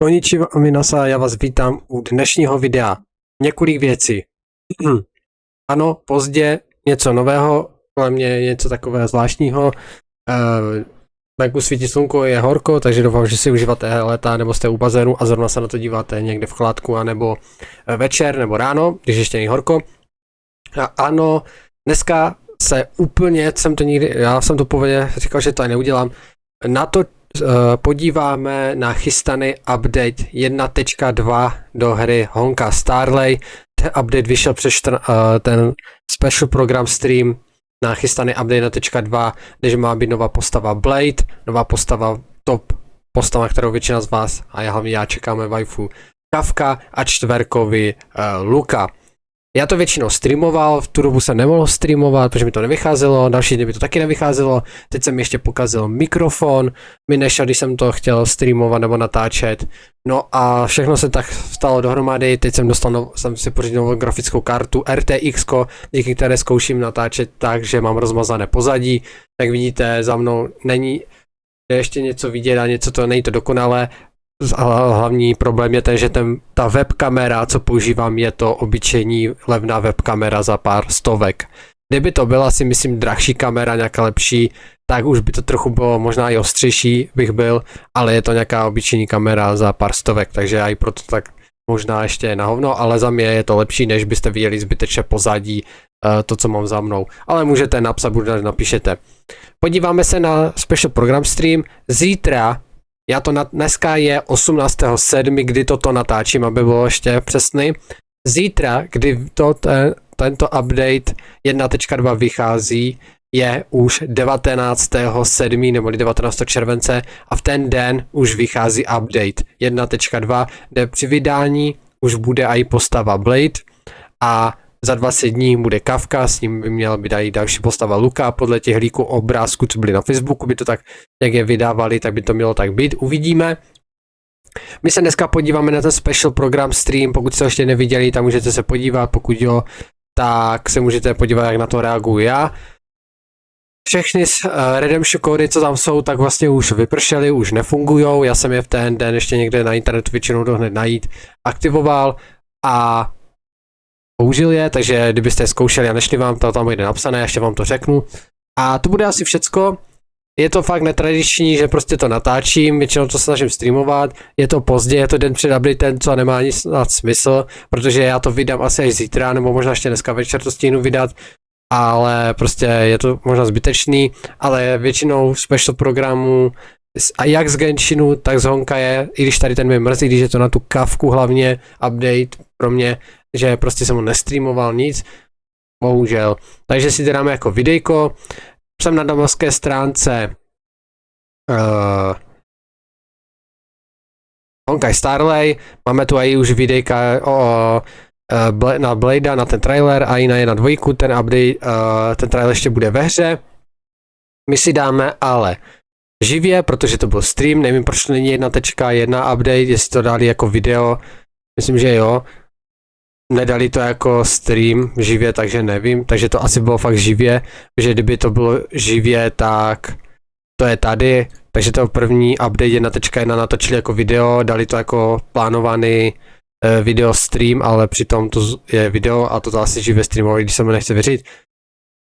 Konnichiwa minasa, já vás vítám u dnešního videa. Několik věcí. Ano, pozdě, něco nového, ale mě něco takového zvláštního. Venku svítí slunko, je horko, takže doufám, že si užíváte léta, nebo jste u bazénu a zrovna se na to díváte někde v chladku, anebo večer, nebo ráno, když ještě není horko. A ano, dneska se úplně, já jsem to pověděl, říkal, že to ani neudělám, na to podíváme na chystaný update 1.2 do hry Honkai Starley. Ten update vyšel přes ten special program stream na chystaný update 1.2, kde má být nová postava Blade, nová postava top postava, kterou většina z vás a hlavně já čekáme waifu Kafka a čtverkovi Luka. Já to většinou streamoval, v tu dobu jsem nemohl streamovat, protože mi to nevycházelo, další dny mi to taky nevycházelo, teď jsem ještě pokazil mikrofon, mi nešel, když jsem to chtěl streamovat nebo natáčet, no a všechno se tak stalo dohromady, teď jsem si pořídil novou grafickou kartu RTX, díky které zkouším natáčet tak, že mám rozmazané pozadí, tak vidíte, za mnou není ještě něco vidět a něco to není to dokonalé. Hlavní problém je ten, že ta webkamera, co používám, je to obyčejní levná webkamera za pár stovek. Kdyby to byla, si myslím, drahší kamera, nějaká lepší, tak už by to trochu bylo možná i ostřejší bych byl, ale je to nějaká obyčejní kamera za pár stovek, takže i proto tak možná ještě na hovno, ale za mě je to lepší, než byste viděli zbytečně pozadí to, co mám za mnou. Ale můžete napsat, napíšete. Podíváme se na special program stream. Zítra dneska je 18.7., kdy toto natáčím, aby bylo ještě přesný. Zítra, kdy tento update 1.2 vychází, je už 19.7. nebo 19. července a v ten den už vychází update 1.2, kde při vydání už bude i postava Blade a za 20 dní bude Kafka, s ním by měla být i další postava Luka, podle těch líků obrázků, co byly na Facebooku, by to tak, jak je vydávali, tak by to mělo tak být, uvidíme. My se dneska podíváme na ten special program stream, pokud jste ho ještě neviděli, tak můžete se podívat, pokud jo, tak se můžete podívat, jak na to reaguju já. Všechny redemption kódy, co tam jsou, tak vlastně už vypršely, už nefungujou, já jsem je v ten den ještě někde na internetu většinou to hned najít, aktivoval a použil je, takže kdybyste je zkoušeli a nešli vám, to tam bude napsané, ještě vám to řeknu. A to bude asi všecko. Je to fakt netradiční, že prostě to natáčím, většinou to snažím streamovat, je to pozdě, je to den před updatem, co nemá ani snad smysl, protože já to vydám asi až zítra, nebo možná ještě dneska večer to stihnu vydat, ale prostě je to možná zbytečný, ale většinou special programů, a jak z Genshinu, tak z Honkaje, i když tady ten mě mrzí, když je to na tu Kafku hlavně update pro mě, že prostě jsem ho nestreamoval nic, bohužel. Takže si to dáme jako videjko. Jsem na domovské stránce Honkai Starley, máme tu i už videjka na Bladea, na ten trailer a i na 1.2, ten update, ten trailer ještě bude ve hře. My si dáme ale živě, protože to byl stream, nevím proč to není 1.1 update, jestli to dali jako video, myslím, že jo. Nedali to jako stream živě, takže nevím, takže to asi bylo fakt živě, že kdyby to bylo živě, tak to je tady, takže to první update 1.1 natočili jako video, dali to jako plánovaný video stream, ale přitom to je video a to asi živě streamovali, když se mi nechce věřit.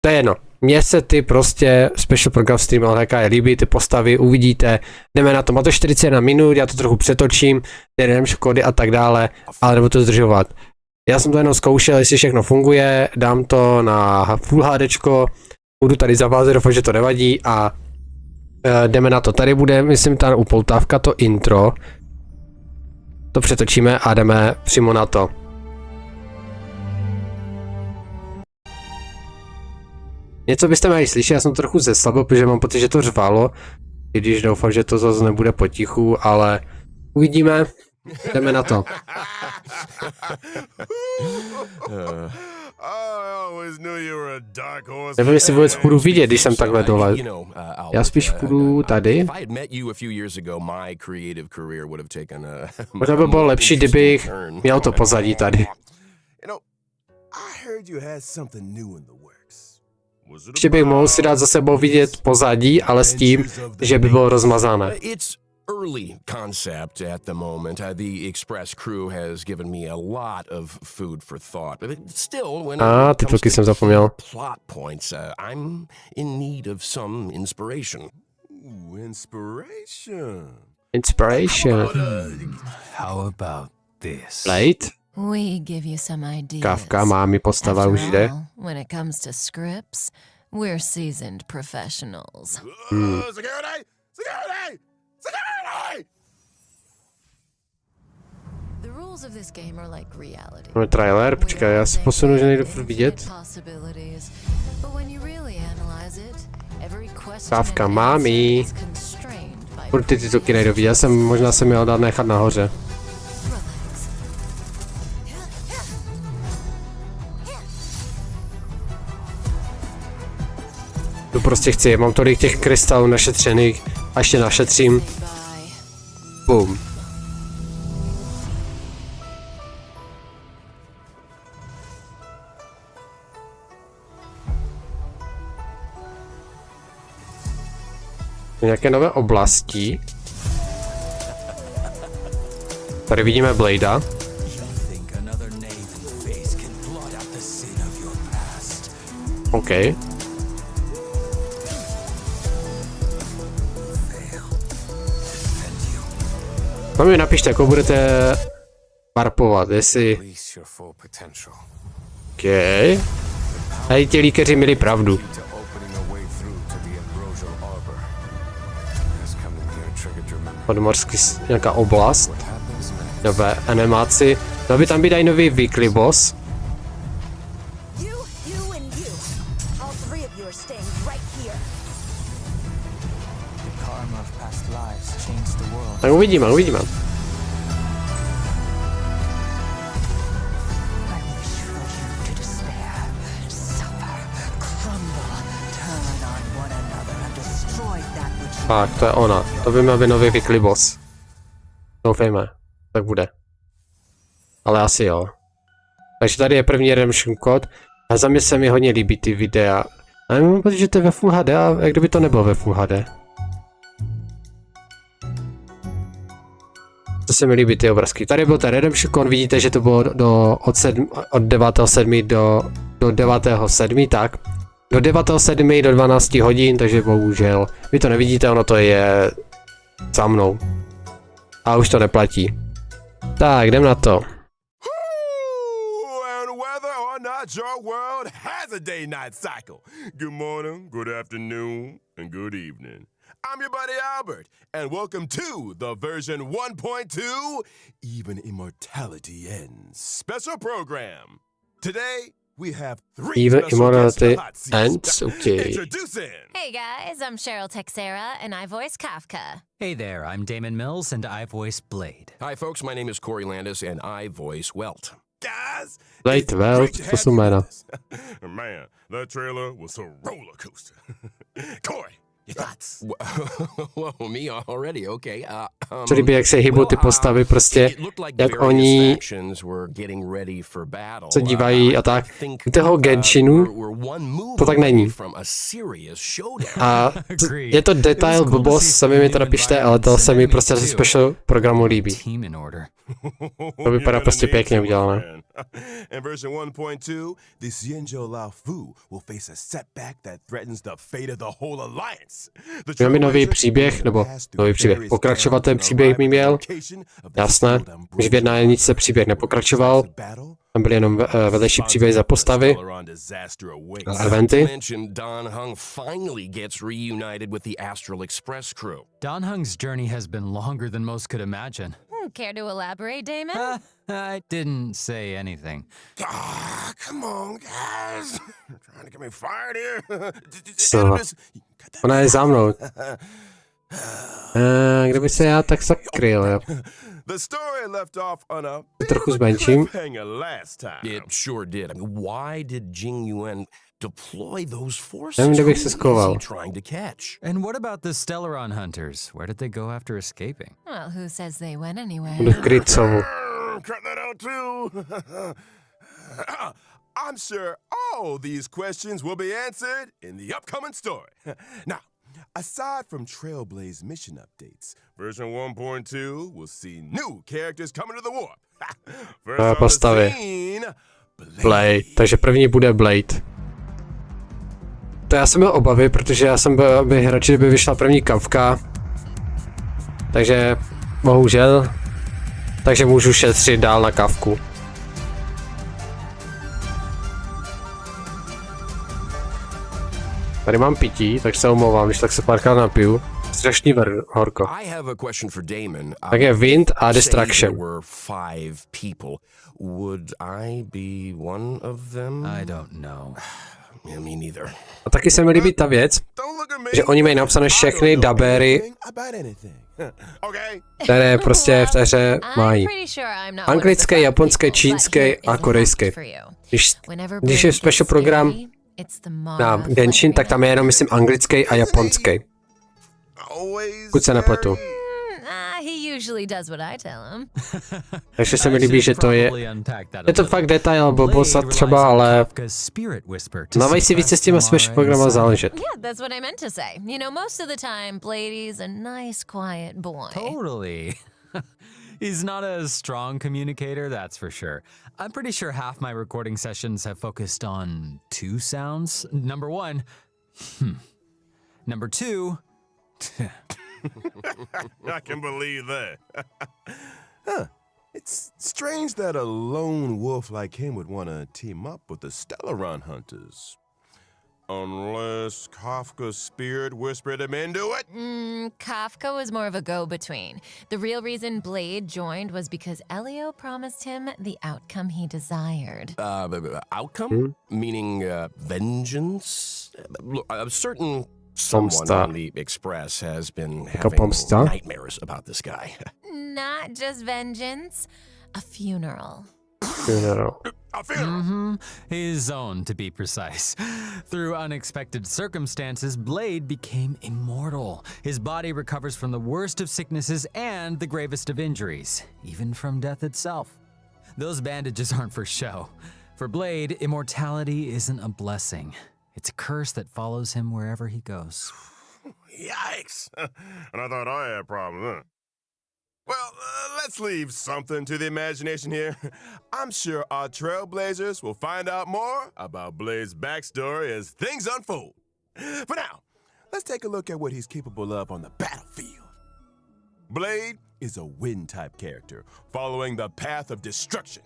To je jedno, mně se ty prostě special program stream je líbí, ty postavy, uvidíte, jdeme na to, má to 41 minut, já to trochu přetočím, ty redemption kódy a tak dále, ale nebudu to zdržovat. Já jsem to jenom zkoušel, jestli všechno funguje, dám to na Full HDčko, budu tady zavázat, doufám, že to nevadí a jdeme na to. Tady bude, myslím, ta upoutávka, to intro, to přetočíme a jdeme přímo na to. Něco byste měli slyšet, já jsem to trochu zeslabil, protože mám pocit, že to řvalo, i když doufám, že to zase nebude potichu, ale uvidíme. Jdeme na to. Nevím, jestli vůbec půjdu vidět, když jsem takhle dole. Já spíš půjdu tady. Možná by bylo lepší, kdybych měl to pozadí tady. Ještě bych mohl si dát za sebou vidět pozadí, ale s tím, že by bylo rozmazané. early concept at the moment. The Express crew has given me a lot of food for thought, but still, when it comes titulky jsem to zapomněl. plot points, I'm in need of some inspiration. Ooh, inspiration. Inspiration. How about this? Blade? We give you some ideas. Kafka má mi postava After už jde. all, when it comes to scripts, we're seasoned professionals. Security! Security! Security! The rules of this game are like reality. Máme trailer, počkej, já se posunu, že nejdu furt vidět. But when you really analyze it, every question Kafka, and mami. answer is constrained by Furt ty titulky nejdu vidět, možná jsem měl dát nechat nahoře. relax. Tu prostě chci, mám tolik těch krystalů našetřených, a ještě našetřím. Bye. Boom. Nějaké nové oblasti. Tady vidíme Bladea. OK. No mi napište, jako budete warpovat, jestli... OK. A ti líkeři měli pravdu. Podmorský nějaká oblast. Nové animaci. Měl by tam být i nový weekly boss. Tak uvidíme, uvidíme. Tak, to je ona. To by měl být nový weekly boss. Doufejme. Tak bude. Ale asi jo. Takže tady je první redemption kód. A za mě se mi hodně líbí ty videa. A já mám pocit, že to je ve Full HD, a jak kdyby to nebylo ve Full HD. To se mi líbí ty obrazky. Tady byl ten redemption kód, vidíte, že to bylo od 9.7. do 9.7. tak. Do 9.7. do 12 hodin, takže bohužel. Vy to nevidíte, ono to je za mnou. A už to neplatí. Tak, jdem na to. And whether or not your world has a day-night cycle. Good morning, good afternoon, and good evening. I'm your buddy Albert, and welcome to the version 1.2 Even Immortality Ends special program. Today, we have 3 Even special Immortality guests in the hot Ends, seat. okay. Introducing. Hey guys, I'm Cheryl Texera, and I voice Kafka. Hey there, I'm Damon Mills, and I voice Blade. Hi, folks. My name is Corey Landis, and I voice Welt. Guys, Blade, it's Welt, great to to have jsou you jména. with us. Man, that trailer was a roller coaster. Corey, your thoughts? Whoa, me already? Okay. Co líbí, jak se hýbou ty postavy, prostě, jak oni se dívají a tak. U toho Genshinu to tak není. A je to detail blbost, sami mi to napište, ale to se mi prostě z special programu líbí. To vypadá prostě pěkně udělané. In version 1.2, the Xianzhou Lao Fu will face a setback that threatens the fate of the whole alliance. Měl mi nový příběh, nebo nový příběh, pokračovatel příběh mi měl, jasné, že v jednání příběh nepokračoval, tam byly jenom vedlejší příběhy za postavy a eventy. Don Hung's journey has been longer than most could imagine. Care to elaborate, Damon? I didn't say anything. Come on, guys. You're trying to get me fired here. Co? Ona je za mnou. Kdyby se já tak zakryl, jo. The story left off on a Trochu zmenším. cliffhanger last time. It sure did. I mean, why did Jing Yuan deploy those forces? Nevím, kde bych Who se is schoval. he trying to catch? And what about the Stellaron hunters? Where did they go after escaping? Well, who says they went anywhere? Budu kryt sovu. Cut that out too. I'm sure all these questions will be answered in the upcoming story. Now, Aside from Trailblaze mission updates, version 1.2 will see new characters coming to the warp. First on the Postavy. scene, Blade. Takže první bude Blade. To já jsem měl obavy, protože já jsem byl radši, kdyby vyšla první Kafka. Takže bohužel. Takže můžu šetřit dál na Kafku. Tady mám pití, tak se omlouvám, když tak se párkrát napiju. Strašný horko. I have a question for Damon. Tak je Wind a Say Distraction. there were 5 people. Would I be one of them? I don't know. Yeah, me neither. A taky se mi líbí ta věc, don't look at me. že oni mají napsané všechny I don't know dubéry, anything about anything. Okay. které prostě v té hře mají. Anglické, Anglické, japonské, čínské a korejské. Když je special program na Genshin, tak tam je jenom, myslím, anglický a japonský. Always. Pokud se nepletu. He usually does what I tell him. Takže se mi líbí, že to je... Je to fakt detail, blbost třeba, ale... Mávají si více s těma special programa záležet. Yeah, that's what I meant to say. You know, most of the time, Blady's a nice, quiet boy. Totally. He's not a strong communicator, that's for sure. I'm pretty sure half my recording sessions have focused on 2 sounds. Number 1, Number 2, I can believe that. Huh. It's strange that a lone wolf like him would want to team up with the Stellaron hunters. Unless Kafka's spirit whispered him into it? Kafka was more of a go-between. The real reason Blade joined was because Elio promised him the outcome he desired. Outcome? Meaning vengeance? Look, I'm certain someone Pomsta. on the Express has been Jako having pomsta? nightmares about this guy. Not just vengeance, a funeral. Funeral. A funeral. his own to be precise. Through unexpected circumstances, Blade became immortal. His body recovers from the worst of sicknesses and the gravest of injuries, even from death itself. Those bandages aren't for show. For Blade, immortality isn't a blessing. It's a curse that follows him wherever he goes. Yikes. And I thought I had a problem, huh? Well, let's leave something to the imagination here. I'm sure our trailblazers will find out more about Blade's backstory as things unfold. For now, let's take a look at what he's capable of on the battlefield. Blade is a wind-type character, following the path of destruction.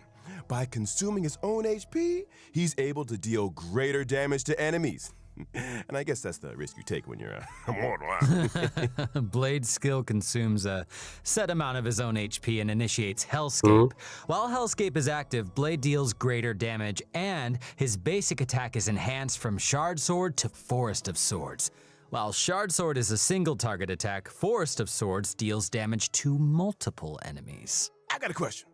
By consuming his own HP, he's able to deal greater damage to enemies. And I guess that's the risk you take when you're immortal. Huh? Blade's skill consumes a set amount of his own HP and initiates Hellscape. While Hellscape is active, Blade deals greater damage, and his basic attack is enhanced from Shard Sword to Forest of Swords. While Shard Sword is a single target attack, Forest of Swords deals damage to multiple enemies. I got a question.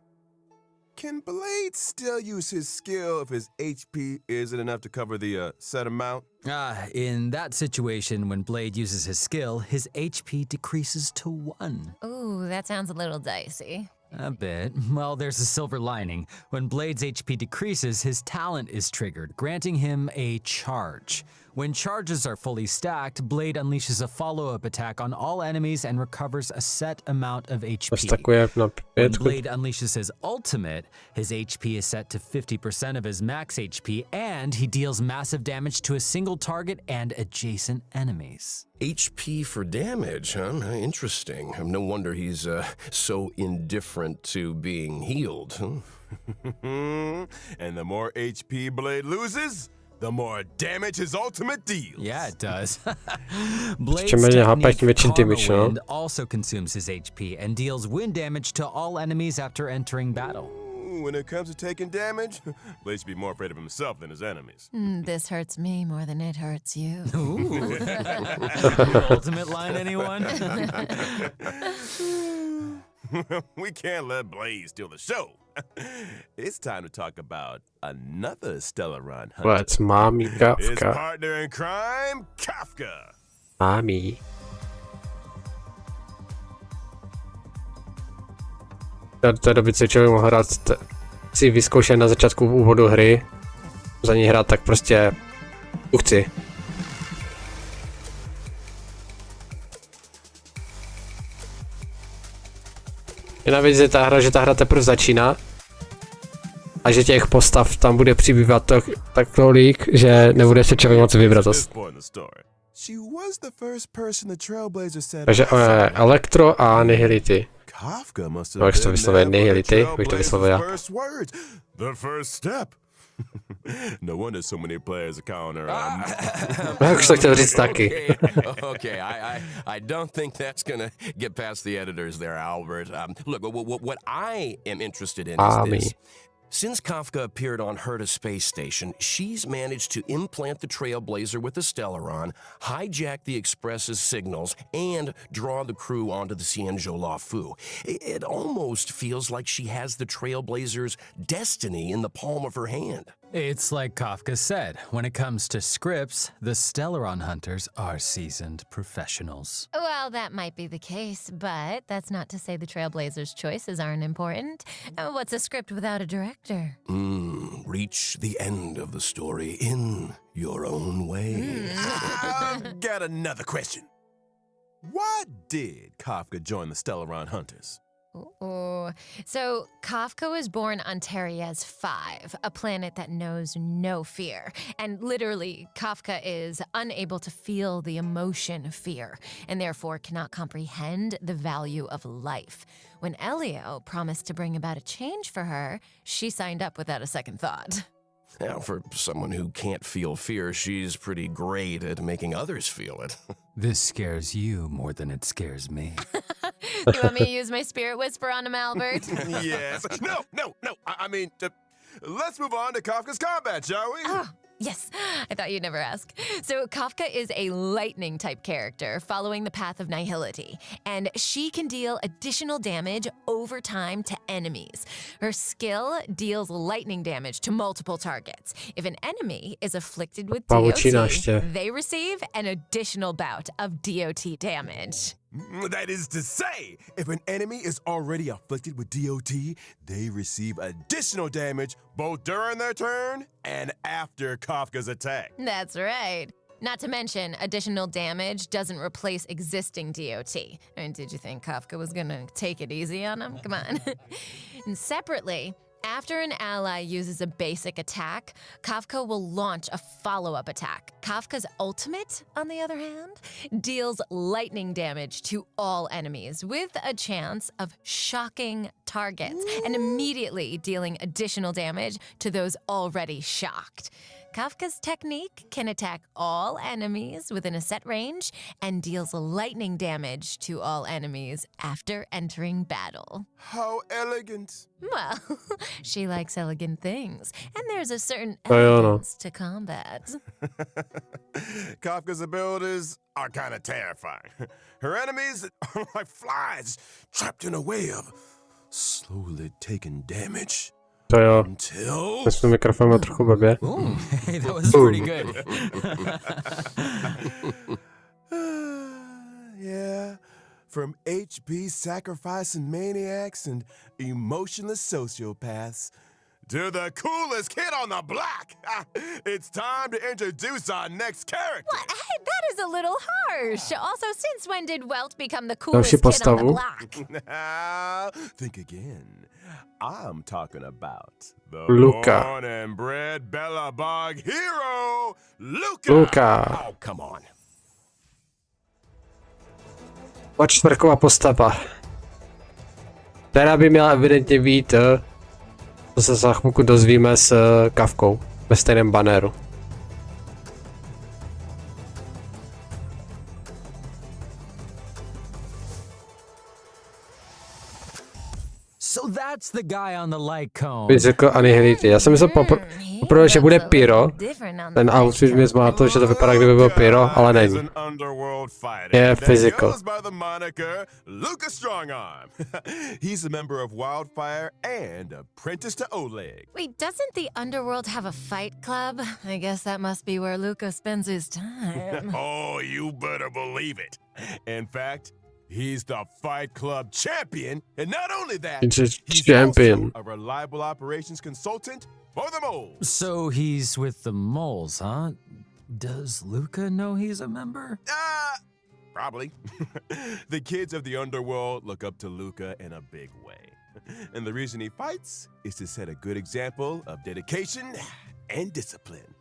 Can Blade still use his skill if his HP isn't enough to cover the set amount? In that situation, when Blade uses his skill, his HP decreases to 1. Ooh, that sounds a little dicey. A bit. Well, there's a silver lining. When Blade's HP decreases, his talent is triggered, granting him a charge. When charges are fully stacked, Blade unleashes a follow-up attack on all enemies and recovers a set amount of HP. When Blade unleashes his ultimate, his HP is set to 50% of his max HP, and he deals massive damage to a single target and adjacent enemies. HP for damage, huh? Interesting. No wonder he's so indifferent to being healed. Huh? And the more HP Blade loses, the more damage his ultimate deals. Yeah, it does. Blade's tím technique, Karma Wind, also consumes his HP and deals wind damage to all enemies after entering battle. When it comes to taking damage, Blade should be more afraid of himself than his enemies. This hurts me more than it hurts you. Ooh. Your ultimate line, anyone? We can't let Blade steal the show. It's time to talk about another Stellaron hunter. Let's Mommy His Kafka. partner in crime, Kafka. Mommy. Do té doby, co člověk mohl hrát, si vyzkoušet na začátku úvodu hry, za ní hrát, tak prostě chci. Jedna věc je ta hra, že ta hra teprve začíná a že těch postav tam bude přibývat tak tolik, že nebude se člověk moc vybrat. Takže elektro a nihility. Jak se to vyslovuje? Nihility? Bych to vyslovil já. The first step. No wonder so many players counter. Já už to chtěl říct taky. Okay, I don't think that's gonna get past the editors there, Albert. Look, what I am interested in is this. Since Kafka appeared on her to space station, she's managed to implant the Trailblazer with the Stellaron, hijack the Express's signals, and draw the crew onto the Cienjo La Fu. It almost feels like she has the Trailblazer's destiny in the palm of her hand. It's like Kafka said, when it comes to scripts, the Stellaron hunters are seasoned professionals. Well, that might be the case, but that's not to say the Trailblazers' choices aren't important. What's a script without a director? Reach the end of the story in your own way. I've got another question. Why did Kafka join the Stellaron Hunters? Ooh. So, Kafka was born on Terriez 5, a planet that knows no fear. And literally, Kafka is unable to feel the emotion fear, and therefore cannot comprehend the value of life. When Elio promised to bring about a change for her, she signed up without a second thought. Now, for someone who can't feel fear, she's pretty great at making others feel it. This scares you more than it scares me. You want me to use my spirit whisper on him, Albert? Yes. No. I mean, let's move on to Kafka's combat, shall we? Oh, yes. I thought you'd never ask. So Kafka is a lightning-type character following the path of nihility, and she can deal additional damage over time to enemies. Her skill deals lightning damage to multiple targets. If an enemy is afflicted with DOT, they receive an additional bout of DOT damage. That is to say, if an enemy is already afflicted with DOT, they receive additional damage both during their turn and after Kafka's attack. That's right. Not to mention, additional damage doesn't replace existing DOT. I mean, did you think Kafka was gonna take it easy on him? Come on. And separately, after an ally uses a basic attack, Kafka will launch a follow-up attack. Kafka's ultimate, on the other hand, deals lightning damage to all enemies with a chance of shocking targets and immediately dealing additional damage to those already shocked. Kafka's technique can attack all enemies within a set range and deals lightning damage to all enemies after entering battle. How elegant. Well, she likes elegant things, and there's a certain elegance to combat. Kafka's abilities are kind of terrifying. Her enemies are like flies trapped in a web, slowly taking damage. To jo. Until... Myslím, mikrofon má trochu blbě. Hey, that was pretty good. Yeah. From HP sacrificing maniacs and emotionless sociopaths to the coolest kid on the block. It's time to introduce our next character. What? Hey, that is a little harsh. Also, since when did Welt become the coolest kid on the block? Think again. I'm talking about the Luca. born and bred Bella Bog hero, Luca. Luca. Oh, come on. Čtvrková postava. Která by měla evidentně být, co se za chvilku dozvíme s Kafkou ve stejném banéru. So that's the guy on the light cone. Physical a nihility. Já jsem myslel poprvé, že bude pyro. Ten outfit mě zmátl, že to vypadá, kdyby byl pyro, ale není. Je physical. Luca Strongarm. He's a member of Wildfire and apprentice to Oleg. Wait, doesn't the Underworld have a fight club? I guess that must be where Luca spends his time. Oh, you better believe it. In fact, he's the Fight Club champion, and not only that, he's also a reliable operations consultant for the moles. So he's with the moles, huh? Does Luca know he's a member? Probably. The kids of the underworld look up to Luca in a big way. And the reason he fights is to set a good example of dedication and discipline.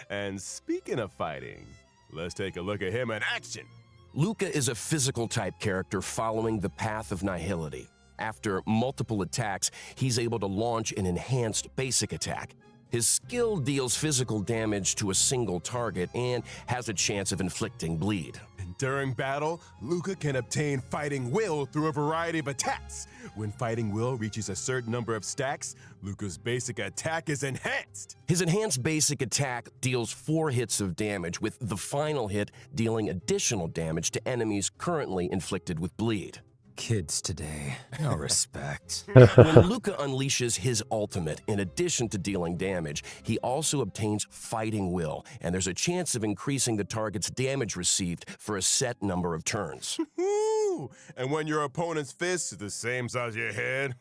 And speaking of fighting, let's take a look at him in action. Luca is a physical type character following the path of nihility. After multiple attacks, he's able to launch an enhanced basic attack. His skill deals physical damage to a single target and has a chance of inflicting bleed. And during battle, Luca can obtain fighting will through a variety of attacks. When fighting will reaches a certain number of stacks, Luca's basic attack is enhanced. His enhanced basic attack deals 4 hits of damage, with the final hit dealing additional damage to enemies currently inflicted with bleed. Kids today, no respect. When Luca unleashes his ultimate, in addition to dealing damage, he also obtains fighting will, and there's a chance of increasing the target's damage received for a set number of turns. Woo! And when your opponent's fist is the same size as your head,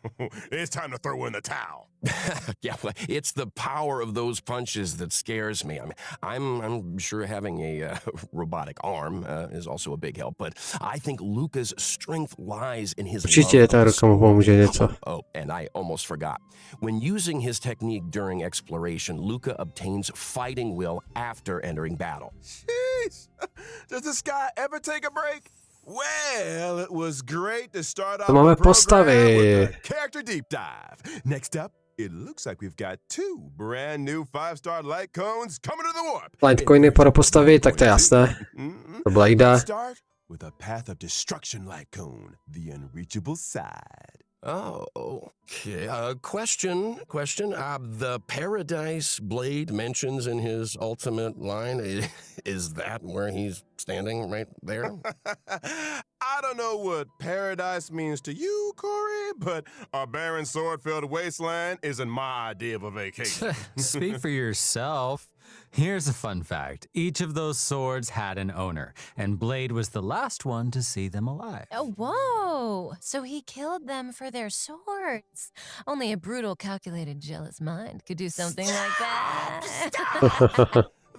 it's time to throw in the towel. Yeah, well, it's the power of those punches that scares me. I mean, I'm sure having a robotic arm is also a big help, but I think Luca's strength lies in his Určitě ta ruka mu pomůže něco. Oh, and I almost forgot. When using his technique during exploration, Luca obtains fighting will after entering battle. Jeez! Does this guy ever take a break? Well, it was great to start off To máme the program postavy. with a character deep dive. Next up, it looks like we've got 2 brand new 5-star light cones coming to the warp. Litecoiny pro postavy, tak to je jasné. To Bladea. Let's start with a path of destruction light cone, the unreachable side. Oh, okay. Question. The Paradise Blade mentions in his ultimate line, is that where he's standing right there? I don't know what paradise means to you, Corey, but a barren sword-filled wasteland isn't my idea of a vacation. Speak for yourself. Here's a fun fact. Each of those swords had an owner, and Blade was the last one to see them alive. Oh, whoa! So he killed them for their swords. Only a brutal, calculated, jealous mind could do something like that.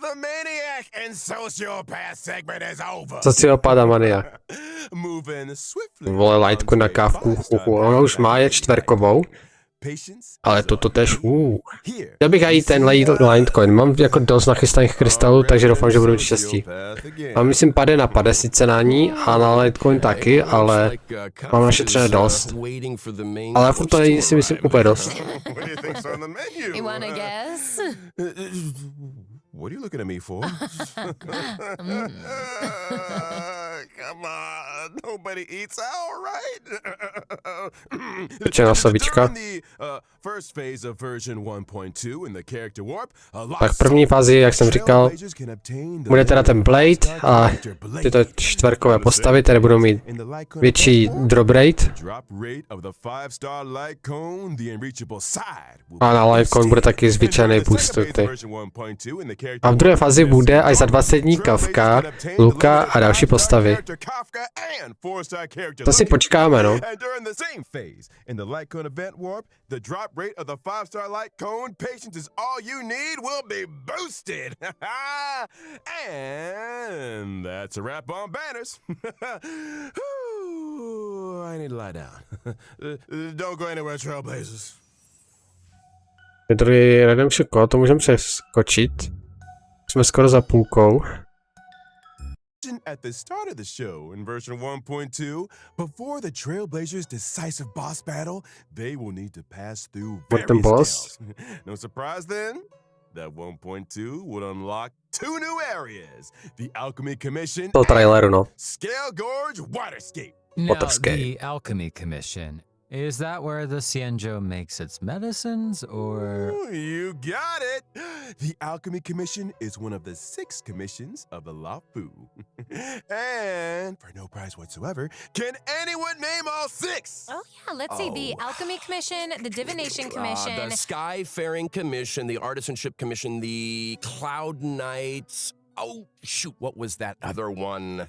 The maniac and sociopath segment is over. Sociopata mania. Moving swiftly. Vole, Liteku na Kafku. Ona už má je čtverkovou. Ale toto tež, Chtěl bych jít ten Litecoin, mám jako dost nachystaných krystalů, takže doufám, že budu mít štěstí. Mám myslím pade na pade sice na ní a na Litecoin taky, ale mám našetřené dost. Ale furt to není si myslím úplně dost. You wanna guess? What are you looking at me for? Come on, nobody eats out, right? Pečená slavička. First phase of version 1.2 in the character warp. Tak první fázi, jak jsem říkal, bude teda ten Blade a tyto čtverkové postavy, které budou mít větší drop rate. A na Litecoin bude taky zvyčajný boost. A v druhé fázi bude až za 20 dní Kafka, Luca a další postavy. To si počkáme, no. The drop rate of the 5-star light cone patience is all you need will be boosted. And that's a wrap on banners. I need to lie down. Don't go anywhere, Trailblazers. Druhý Redemption Code, to můžeme přeskočit. Jsme skoro za půlkou. At the start of the show in version 1.2, before the Trailblazers' decisive boss battle, they will need to pass through various boss? tales. No surprise then, that 1.2 would unlock 2 new areas: the Alchemy Commission To traileru, no. Scale Gorge Waterscape. Now, Waterscape. the Alchemy Commission. Is that where the Xianzhou makes its medicines, or...? Ooh, you got it! The Alchemy Commission is one of the 6 commissions of the Lao Fu. And, for no prize whatsoever, can anyone name all 6? Oh, yeah, let's see. The Alchemy Commission, the Divination Commission. The Skyfaring Commission, the Artisanship Commission, the Cloud Knights. Oh, shoot, what was that other one?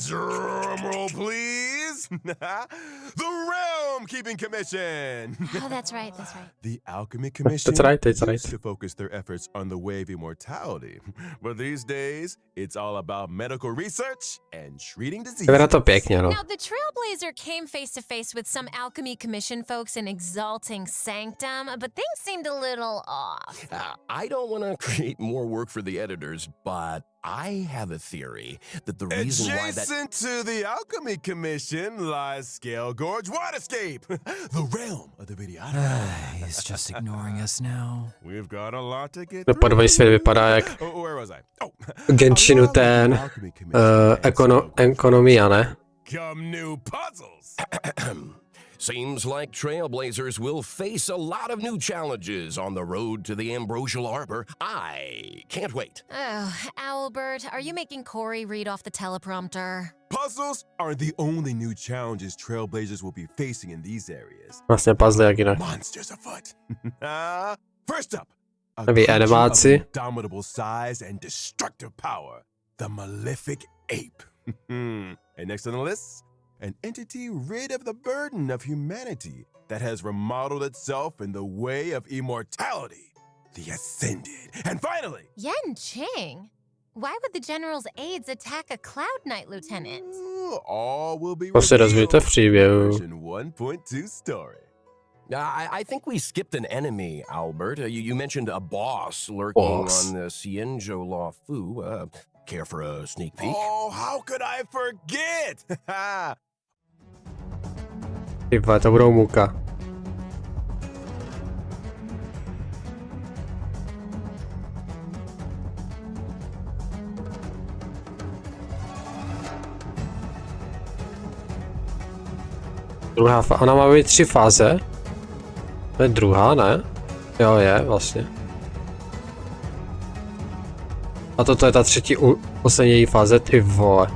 Drum roll, please. The Realm Keeping Commission. Oh, that's right. The Alchemy Commission That's right. used to focus their efforts on the way of immortality. But these days, it's all about medical research and treating diseases. Vypadá to pěkně, no. Now, the Trailblazer came face to face with some Alchemy Commission folks in Exalting Sanctum, but things seemed a little off. I don't want to create more work for the editors, but I have a theory that the reason why that... Adjacent to the Alchemy Commission lies Scale Gorge Waterscape, the realm of the videographer. He's just ignoring us now. We've got a lot to get Dopadový svět vypadá jak Oh, where was I? Oh, Genshinu ten ekonomia, ne? Come new puzzles. Seems like Trailblazers will face a lot of new challenges on the road to the Ambrosial Arbor. I can't wait. Oh, Albert, are you making Corey read off the teleprompter? Puzzles aren't the only new challenges Trailblazers will be facing in these areas. Vlastně puzzle jak jinak. Monsters afoot. First up, a Nový creature of animáci. indomitable size and destructive power, the Malefic Ape. And next on the list, an entity rid of the burden of humanity that has remodeled itself in the way of immortality, the Ascended. And finally, Yen Ching? Why would the General's aides attack a Cloud Knight lieutenant? all will be To se dozvíte v příběhu. version 1.2 story. I think we skipped an enemy, Albert. You mentioned a boss lurking Boss. on the Cienjo Law Fu. Care for a sneak peek? Oh, how could I forget? Ty vole, to budou muka. Druhá fáze, ona má být 3 fáze. To je druhá, ne? Jo, je, vlastně. A toto je ta třetí poslední fáze, ty vole.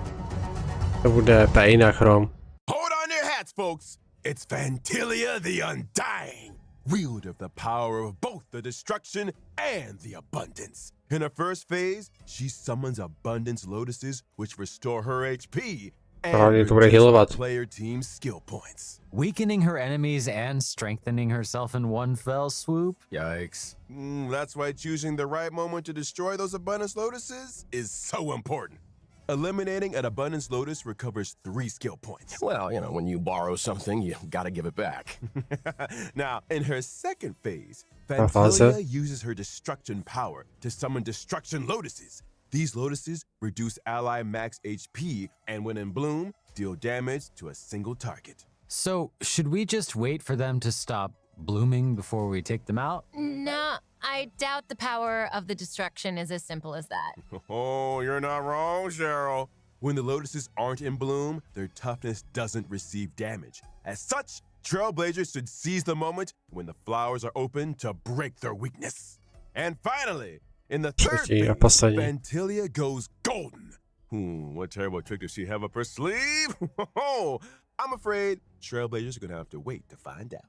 To bude pain a chrom. Hold on your hats, folks. It's Fantilia the Undying, wielder of the power of both the destruction and the abundance. In her first phase, she summons abundance lotuses which restore her HP and to bude reduce healovat. the player team's skill points. Weakening her enemies and strengthening herself in one fell swoop? Yikes. That's why choosing the right moment to destroy those abundance lotuses is so important. Eliminating an abundance lotus recovers 3 skill points. Well, you know, when you borrow something, you gotta give it back. Now, in her second phase, fase? Fantilia uses her destruction power to summon destruction lotuses. These lotuses reduce ally max HP and when in bloom, deal damage to a single target. So, should we just wait for them to stop blooming before we take them out? No, I doubt the power of the destruction is as simple as that. Oh, you're not wrong, Cheryl. When the lotuses aren't in bloom, their toughness doesn't receive damage. As such, Trailblazers should seize the moment when the flowers are open to break their weakness. And finally, in the third Třetí a phase, poslední. Fantilia goes golden. What terrible trick does she have up her sleeve? I'm afraid Trailblazers are gonna have to wait to find out.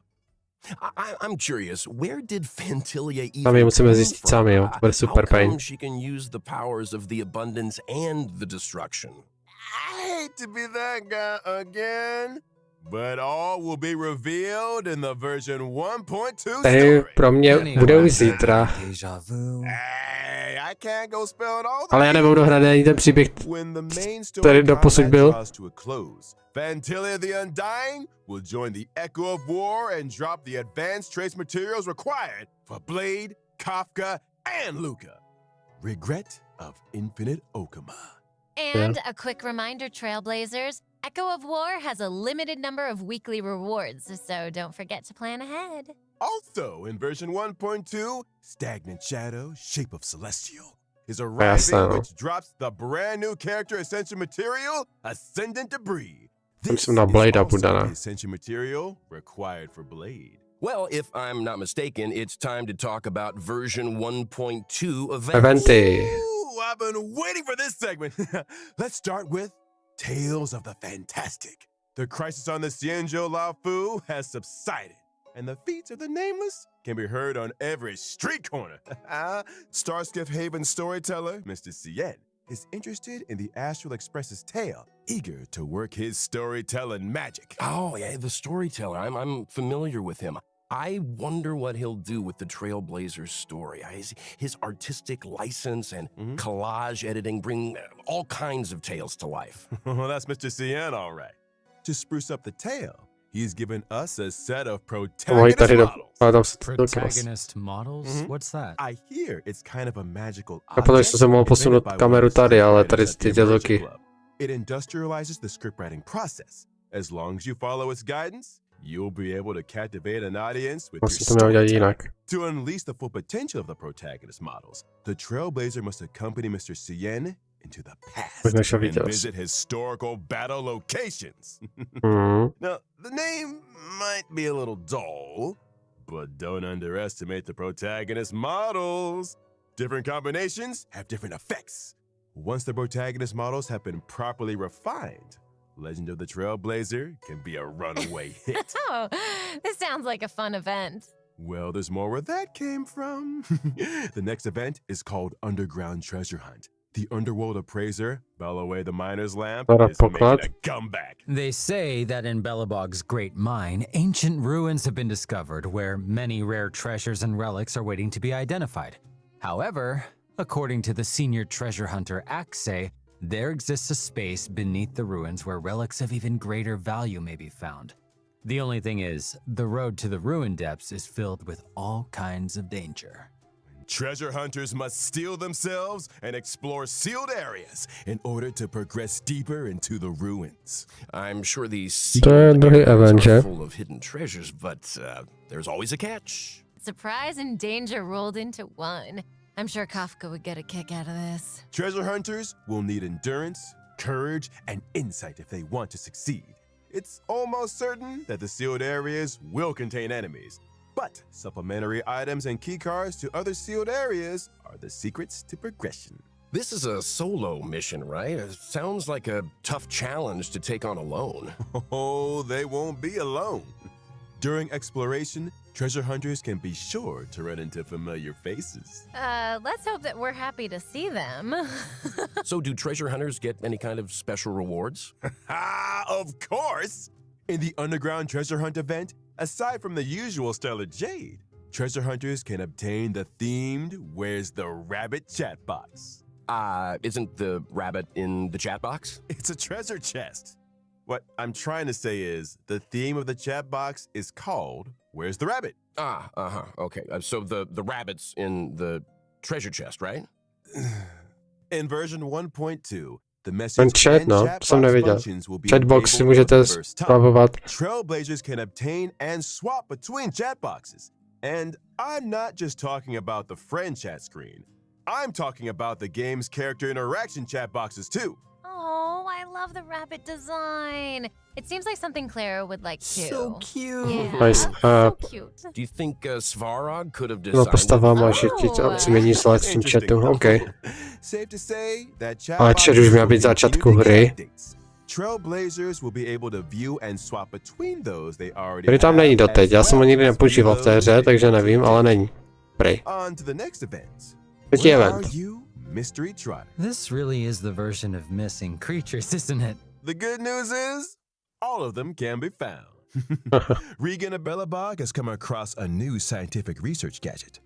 I'm curious, where did Fantilia even Tam je musíme come zjistit from? sami, jo. To bude super How come pain. she can use the powers of the abundance and the destruction? I hate to be that guy again, but all will be revealed in the version 1.2 Tady story. pro mě bude už zítra. Deja vu. Hey, I can't go spelling all the Ale já nebudu hrát ani ten příběh, When the main story který doposud combat byl. draws to a close, Fantilia the Undying will join the Echo of War and drop the advanced trace materials required for Blade, Kafka, and Luca. Regret of Infinite Okama. And a quick reminder, Trailblazers, Echo of War has a limited number of weekly rewards, so don't forget to plan ahead. Also, in version 1.2, Stagnant Shadow, Shape of Celestial, is Jasné, arriving, no. which drops the brand new character Ascension material, Ascendant Debris. Myslím na Bladea bude, the ne? Ascension material required for Blade. Well, if I'm not mistaken, it's time to talk about version 1.2 events. Eventy. Ooh, I've been waiting for this segment. Let's start with Tales of the Fantastic. The crisis on the Cienjo Lao Fu has subsided, and the feats of the Nameless can be heard on every street corner. Starskiff Haven storyteller, Mr. Cien, is interested in the Astral Express's tale, eager to work his storytelling magic. Oh, yeah, the storyteller. I'm familiar with him. I wonder what he'll do with the Trailblazer's story. His artistic license and collage editing bring all kinds of tales to life. Well, that's Mr. Sice, all right. To spruce up the tale, he's given us a set of protagonist models. Protagonist models? What's that? I hear it's kind of a magical Já potom jsem mohl posunout kameru tady, ale tady ty dělky. It industrializes the scriptwriting process. As long as you follow its guidance, you'll be able to captivate an audience with Vlastně your to měl dělat story. jinak. To unleash the full potential of the protagonist models, the Trailblazer must accompany Mr. Sice into the past and visit historical battle locations. Now, the name might be a little dull, but don't underestimate the protagonist models. Different combinations have different effects. Once the protagonist models have been properly refined, Legend of the Trailblazer can be a runaway hit. Oh, this sounds like a fun event. Well, there's more where that came from. The next event is called Underground Treasure Hunt. The underworld appraiser, Bellaway the Miner's Lamp, is making a comeback. They say that in Belobog's great mine, ancient ruins have been discovered where many rare treasures and relics are waiting to be identified. However, according to the senior treasure hunter Axe, there exists a space beneath the ruins where relics of even greater value may be found. The only thing is, the road to the ruin depths is filled with all kinds of danger. Treasure hunters must steel themselves and explore sealed areas in order to progress deeper into the ruins. I'm sure these Druhý event, are full of hidden treasures, but there's always a catch. Surprise and danger rolled into one. I'm sure Kafka would get a kick out of this. Treasure hunters will need endurance, courage, and insight if they want to succeed. It's almost certain that the sealed areas will contain enemies, but supplementary items and keycards to other sealed areas are the secrets to progression. This is a solo mission, right? It sounds like a tough challenge to take on alone. Oh, they won't be alone. During exploration, treasure hunters can be sure to run into familiar faces. Let's hope that we're happy to see them. So do treasure hunters get any kind of special rewards? Of course! In the Underground Treasure Hunt event, aside from the usual Stellar Jade, treasure hunters can obtain the themed Where's the Rabbit chat box. Isn't the rabbit in the chat box? It's a treasure chest. What I'm trying to say is, the theme of the chat box is called Where's the Rabbit? Okay. So the rabbit's in the treasure chest, right? In version 1.2, the Ten message chat, and no, chat jsem box neviděl. functions will be Chatbox si enabled for můžete the first time. spravovat. Trailblazers can obtain and swap between chat boxes. And I'm not just talking about the friend chat screen. I'm talking about the game's character interaction chat boxes too. Oh, I love the rabbit design. It seems like something Clara would like too. So cute. Yeah, Nice. so cute. Do you think Svarog could have No, designed postava it? má změní slide v tom chatu, OK. Safe to say that chat Ale chat už měl být boxes will začátku continue to hry. get updates. Trailblazers will be able to view and swap between those they already Tady tam have není as doteď, já jsem ho well nikdy as nepoužíval v té hře, takže nevím, ale není. Prej. On to the next event. Třetí Where event. are you, Mystery Trotter? This really is the version of missing creatures, isn't it? The good news is, all of them can be found. Regan of Bellabog has come across a new scientific research gadget.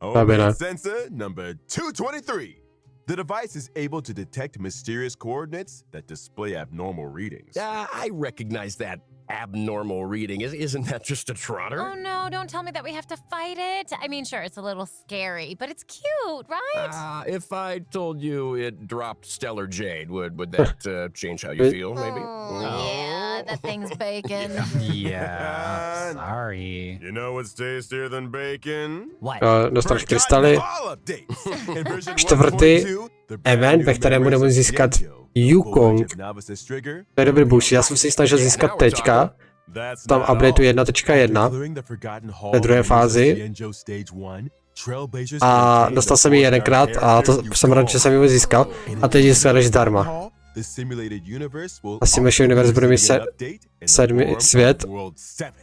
Overhead sensor number 223. The device is able to detect mysterious coordinates that display abnormal readings. I recognize that abnormal reading. Isn't that just a trotter? Oh no, don't tell me that we have to fight it. I mean, sure, it's a little scary, but it's cute, right? If I told you it dropped Stellar Jade, would that change how you feel, maybe? Yeah, that thing's bacon. Yeah, sorry. You know what's tastier than bacon? What? Dostaneš krystaly. Ball updates. In version Čtvrtý 1.2, the brand event, new ve kterém budeme memories of získat Genjo, Yukong. Voyage of Novice's Trigger, To je dobrý boost. Já jsem si ji snažil získat teďka. That's Tam not updateu all. 1.1 Clearing the Forgotten Hall ve druhé in fázi. Genjo Stage 1, Trailblazers A can obtain dostal the jsem ji four-star jedenkrát a to character jsem rád, že jsem ji získal. A teď ji dostaneš zdarma. Hall, the simulated universe will A Simulation Universe bude mít also receive an update in the sedmý form of svět. World 7.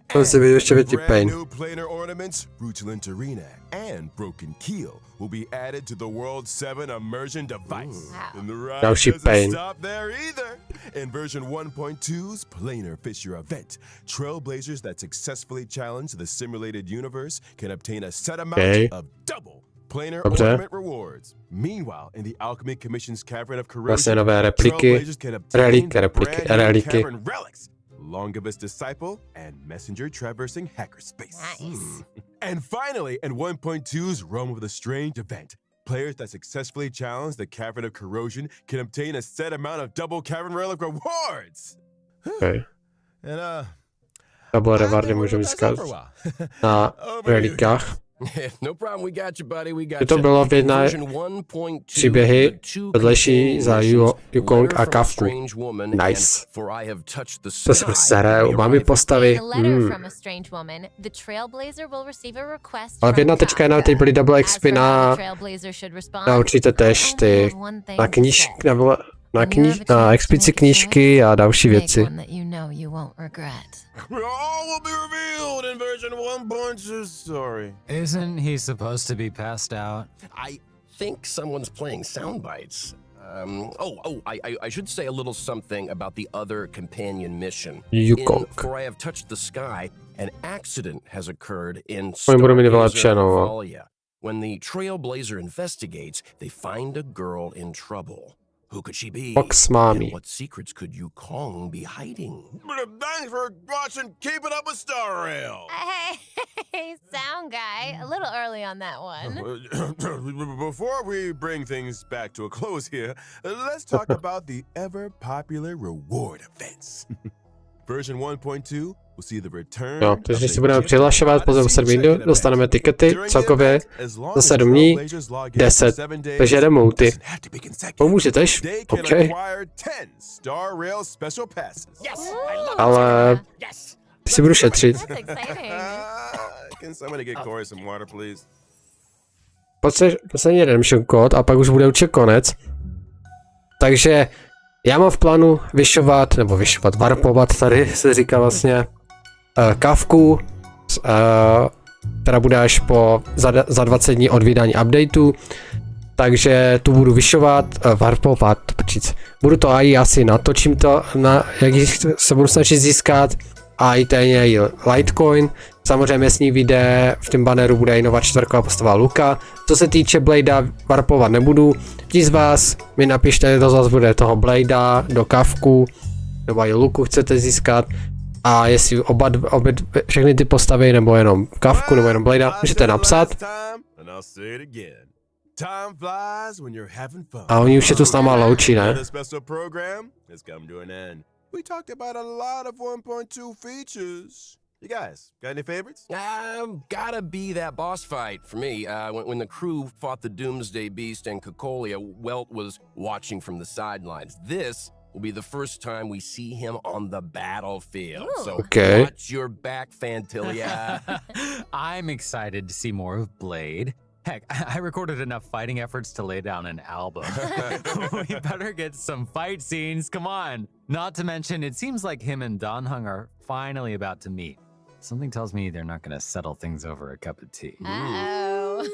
To si viděl ještě větší Brand pain. new planar ornaments, Rutilin Arena, and Broken Keel will be added to the World 7 immersion device. Wow. And the ride Další doesn't pain. stop there either. In version 1.2's Planar Fisher event, trailblazers that successfully challenge the simulated universe can obtain a set amount of double planar Dobře. ornament rewards. Meanwhile, in the Alchemy Commission's Cavern of Vlastně Corrosion, nové repliky, trailblazers can obtain repliky, brand new reliky. cavern relics, Longibus Disciple, and Messenger traversing hackerspace. Nice. And finally, in 1.2's Realm of the Strange event, players that successfully challenge the Cavern of Corrosion can obtain a set amount of double cavern relic rewards. Okay. And Double I think rewardy we're můžeme gonna pass out získat for a while. na Over to you. relikách. No problem, we got you, buddy. We got Že to you. bylo v jedné Version 1.2, příběhy the two vedlejší za missions, Yukong letter a from a Kafku. strange woman, Nice. and for I have touched the To se prostě hrajou, máme postavy. A letter from a strange woman. The Trailblazer will receive a request Ale v from 1.1 teď byly double XP na určitě tež ty na expici knížky a další věci. All will be revealed in version 1.2. Sorry. Isn't he supposed to be passed out? I think someone's playing sound bites. I should say a little something about the other companion mission. Yukong. In For I Have Touched the Sky, an accident has occurred in Oni budou mít Stargazer vylepšenou. Valia. When the Trailblazer investigates, they find a girl in trouble. Who could she be? Fox Mommy. And what secrets could Yukong be hiding? Thanks for watching Keeping Up with Star Rail. Hey, sound guy. A little early on that one. Before we bring things back to a close here, let's talk about the ever popular reward events. Version 1.2 will see the return. Jo, takže když se budeme přihlašovat po 7 dní, dostaneme tikety celkově za 7 dní 10, takže jede multi. Pomůžeteš? OK. Ale ty si budu šetřit. That's exciting. Can somebody get Corey some water, please? Poslední redemption kód a pak už bude určitě konec. Takže já mám v plánu warpovat, tady se říká vlastně Kafku, která bude až za 20 dní od vydání updateu. Takže tu budu warpovat, budu to i asi natočím to, jak se budu snažit získat a i ten je Litecoin. Samozřejmě s ní vyjde, v tom banneru bude i nová 4. postava Luka. Co se týče Bladea, warpovat nebudu. Ti z vás mi napište, kdo z vás bude toho Bladea do Kafku, nebo i Luku chcete získat. A jestli všechny ty postavy, nebo jenom Kafku, nebo jenom Bladea, můžete napsat. A oni už je tu s náma loučí, ne? We talked about a lot of 1.2 features. You guys, got any favorites? Gotta be that boss fight for me. When the crew fought the Doomsday Beast and Cocolia, Welt was watching from the sidelines. This will be the first time we see him on the battlefield. Ooh. So Okay. watch your back, Fantilia. I'm excited to see more of Blade. Heck, I recorded enough fighting efforts to lay down an album. We better get some fight scenes, come on. Not to mention, it seems like him and Donhung are finally about to meet. Something tells me they're not gonna settle things over a cup of tea. Uh-oh.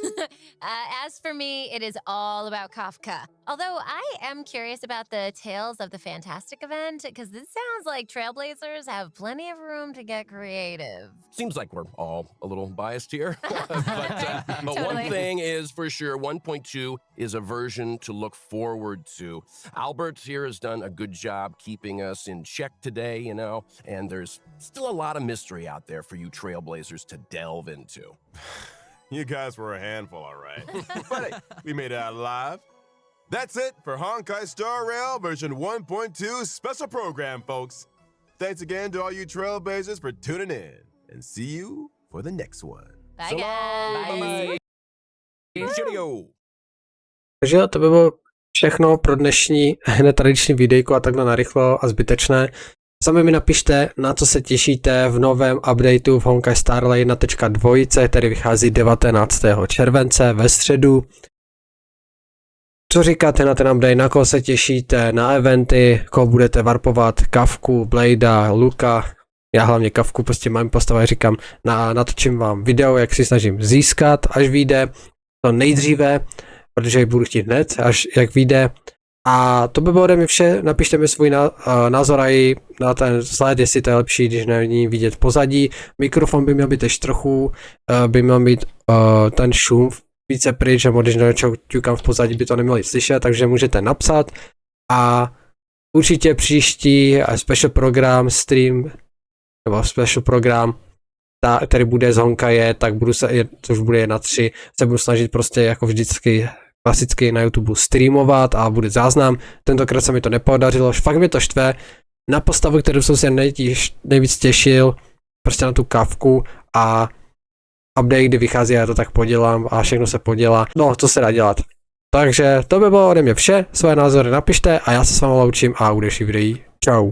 As for me, it is all about Kafka. Although I am curious about the Tales of the Fantastic event, because this sounds like Trailblazers have plenty of room to get creative. Seems like we're all a little biased here. but one Totally. thing is for sure, 1.2 is a version to look forward to. Albert here has done a good job keeping us in check today, you know, and there's still a lot of mystery out there for you Trailblazers to delve into. You guys were a handful, all right. But hey, we made it out alive. That's it for Honkai Star Rail version 1.2 special program, folks. Thanks again to all you Trailblazers for tuning in, and see you for the next one. Bye, So long. guys. Bye. Cheerio. Takže to by bylo všechno pro dnešní hned tradiční videjko a takhle narychlo a zbytečné. Sami mi napište, na co se těšíte v novém updateu v Honkai Star Rail 1.2, který vychází 19. července ve středu. Co říkáte na ten update, na koho se těšíte, na eventy, koho budete warpovat, Kafku, Bladea, Luka, Já hlavně Kafku prostě mám postavit, říkám, natočím vám video, jak si snažím získat, až vyjde to nejdříve, protože budu chtít hned, až jak vyjde. A to by bylo ode mě vše, napište mi svůj názor i na ten sled, jestli to je lepší, když není vidět pozadí. Mikrofon by měl být ještě trochu, by měl být ten šum více pryč, nebo když něco ťukám v pozadí, by to neměli slyšet, takže můžete napsat. A určitě příští special program, stream, nebo special program, který bude z Honkaje, tak budu se, což bude 1.3, se budu snažit prostě jako vždycky klasicky na YouTube streamovat a bude záznam. Tentokrát se mi to nepodařilo, fakt mě to štve. Na postavu, kterou jsem se nejvíc těšil, prostě na tu Kafku a update, kdy vychází, já to tak podělám a všechno se podělá. No, co se dá dělat. Takže to by bylo ode mě vše, své názory napište a já se s vámi loučím a u dalších videí. Čau.